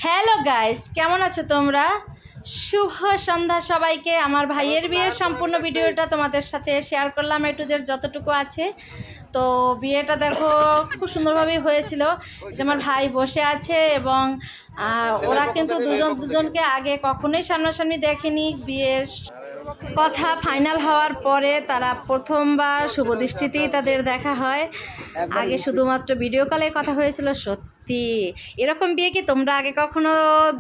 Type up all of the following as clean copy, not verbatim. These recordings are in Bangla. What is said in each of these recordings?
হ্যালো গাইস, কেমন আছো তোমরা? শুভ সন্ধ্যা সবাইকে। আমার ভাইয়ের বিয়ের সম্পূর্ণ ভিডিওটা তোমাদের সাথে শেয়ার করলাম, একটু যে যতটুকু আছে। তো বিয়েটা দেখো খুব সুন্দরভাবেই হয়েছিল। যে আমার ভাই বসে আছে এবং ওরা কিন্তু দুজনকে আগে কখনোই সামনাসামনি দেখেনি। বিয়ের কথা ফাইনাল হওয়ার পরে তারা প্রথমবার শুভ দৃষ্টিতেই তাদের দেখা হয়। আগে শুধুমাত্র ভিডিও কলে কথা হয়েছিল। সত্যি এরকম বিয়ে কি তোমরা আগে কখনো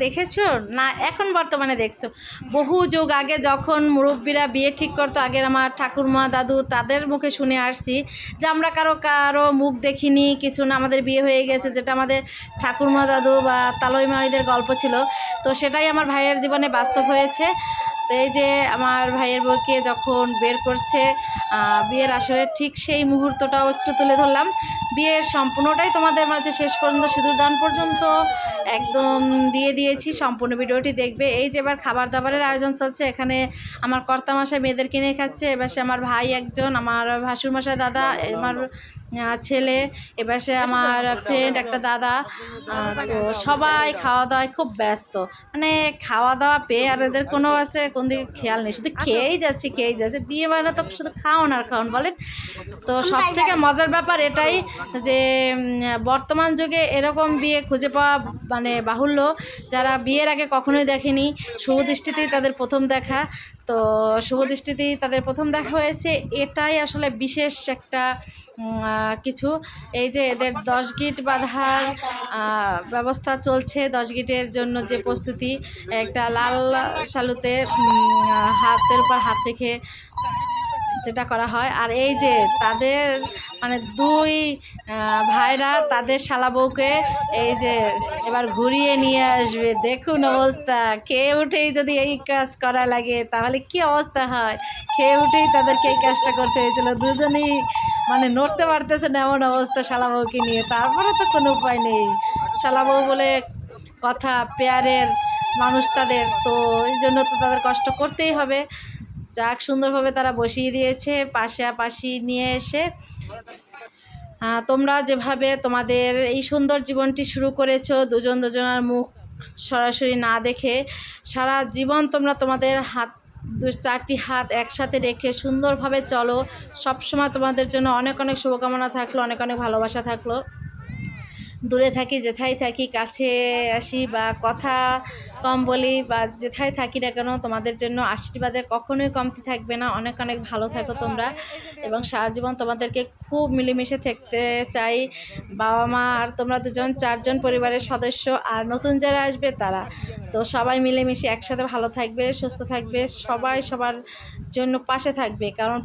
দেখেছো? না এখন বর্তমানে দেখছো? বহু যুগ আগে যখন মুরব্বীরা বিয়ে ঠিক করতো, আগের আমার ঠাকুরমা দাদু তাদের মুখে শুনে আসছি যে আমরা কারো কারো মুখ দেখিনি কিছু না, আমাদের বিয়ে হয়ে গেছে, যেটা আমাদের ঠাকুরমা দাদু বা তালই মাইদের গল্প ছিল। তো সেটাই আমার ভাইয়ের জীবনে বাস্তব হয়েছে। তো এই যে আমার ভাইয়ের বউকে যখন বের করছে বিয়ের আসলে ঠিক সেই মুহূর্তটাও একটু তুলে ধরলাম। বিয়ের সম্পূর্ণটাই তোমাদের মাঝে শেষ পর্যন্ত সিঁদুরদান পর্যন্ত একদম দিয়ে দিয়েছি। সম্পূর্ণ ভিডিওটি দেখবে। এই যে এবার খাবার দাবারের আয়োজন চলছে। এখানে আমার কর্তামশাই মেয়েদের কিনে খাচ্ছে, এবার সে আমার ভাই একজন, আমার ভাসুরমশাই দাদা, আমার ছেলে, এবার সে আমার ফ্রেন্ড একটা দাদা। তো সবাই খাওয়া দাওয়ায় খুব ব্যস্ত, মানে খাওয়া দাওয়া পেয়ে আর এদের কোনো আছে কোন দিকে খেয়াল নেই, শুধু খেয়েই যাচ্ছে। বিয়ে মানে তো শুধু খাওন আর খাওন বলেন। তো সব থেকে মজার ব্যাপার এটাই যে বর্তমান যুগে এরকম বিয়ে খুঁজে পাওয়া মানে বাহুল্য, যারা বিয়ের আগে কখনোই দেখেনি। শুভ দৃষ্টিতেই তাদের প্রথম দেখা। তো শুভ দৃষ্টিতেই তাদের প্রথম দেখা হয়েছে, এটাই আসলে বিশেষ একটা কিছু। এই যে এদের 10 গিট বাঁধার ব্যবস্থা চলছে। 10 গিটের জন্য যে প্রস্তুতি, একটা লাল শালুতে হাতের উপর হাত রেখে যেটা করা হয়। আর এই যে তাদের মানে দুই ভাইরা তাদের শালা বউকে এই যে এবার ঘুরিয়ে নিয়ে আসবে। দেখুন অবস্থা, খেয়ে উঠেই যদি এই কাজ করা লাগে তাহলে কি অবস্থা হয়। খেয়ে উঠেই তাদেরকে এই কাজটা করতে হয়েছিল। দুজনেই মানে নড়তে পারতেছে না এমন অবস্থা শালা বউকে নিয়ে। তারপরে তো কোনো উপায় নেই, শালা বউ বলে কথা, পেয়ারের মানুষ তাদের, তো এই জন্য তো তাদের কষ্ট করতেই হবে। যাক, সুন্দরভাবে তারা বসিয়ে দিয়েছে পাশাপাশি নিয়ে এসে। তোমরা যেভাবে তোমাদের এই সুন্দর জীবনটি শুরু করেছো দুজনের মুখ সরাসরি না দেখে, সারা জীবন তোমরা তোমাদের হাত 4টি হাত একসাথে রেখে সুন্দরভাবে চলো। সবসময় তোমাদের জন্য অনেক অনেক শুভকামনা থাকলো, অনেক অনেক ভালোবাসা থাকলো। দূরে থাকি যেথায় থাকি, কাছে আসি বা কথা কম বলি বা যেথায় থাকি না কেন, তোমাদের জন্য আশীর্বাদের কখনোই কমতি থাকবে না। অনেক অনেক ভালো থাকো তোমরা, এবং সারা জীবন তোমাদেরকে খুব মিলেমিশে থাকতে চাই। বাবা মা আর তোমরা 4জন পরিবারের সদস্য, আর নতুন যারা আসবে তারা, তো সবাই মিলেমিশে একসাথে ভালো থাকবে, সুস্থ থাকবে, সবাই সবার জন্য পাশে থাকবে। কারণ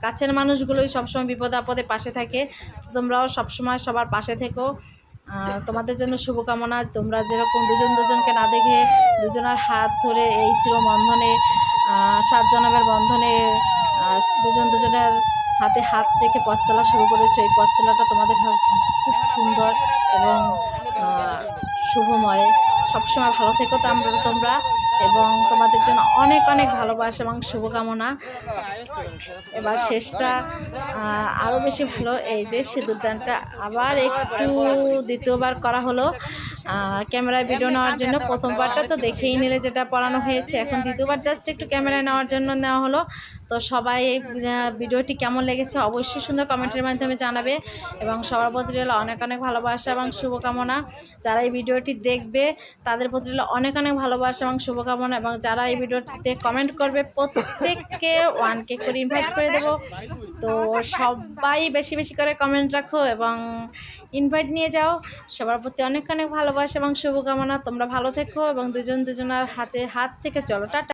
কাছের মানুষগুলোই সবসময় বিপদ আপদে পাশে থাকে। তোমরাও সবসময় সবার পাশে থেকো। তোমাদের জন্য শুভকামনা। তোমরা যেরকম দুজনকে না দেখে দুজনের হাত ধরে এই চিরবন্ধনে 7 জনমের বন্ধনে দুজনের হাতে হাত রেখে পথ চলা শুরু করেছো। এই পথ চলাটা তোমাদের খুব সুন্দর এবং শুভময়। সবসময় ভালো থেকো তোমরা, এবং তোমাদের জন্য অনেক অনেক ভালোবাসা এবং শুভকামনা। এবার শেষটা আরও বেশি ভালো। এই যে সিঁদুরদানটা আবার একটু দ্বিতীয়বার করা হলো ক্যামেরায় ভিডিও নেওয়ার জন্য। প্রথমবারটা তো দেখেই নিলে যেটা পড়ানো হয়েছে, এখন দ্বিতীয়বার জাস্ট একটু ক্যামেরায় নেওয়ার জন্য নেওয়া হলো। তো সবাই এই ভিডিওটি কেমন লেগেছে অবশ্যই সুন্দর কমেন্টের মাধ্যমে জানাবে, এবং সবার প্রতি রইল অনেক অনেক ভালোবাসা এবং শুভকামনা। যারা এই ভিডিওটি দেখবে তাদের প্রতি রইল অনেক অনেক ভালোবাসা এবং শুভকামনা, এবং যারা এই ভিডিওটিতে কমেন্ট করবে প্রত্যেককে 1K করে ইনভাইট করে দেবো। তো সবাই বেশি বেশি করে কমেন্ট রাখো এবং ইনভাইট নিয়ে যাও। সবার প্রতি অনেক অনেক ভালোবাসা এবং শুভকামনা। তোমরা ভালো থেকো এবং দুজনের হাতে হাত থেকে চলো। টাটা।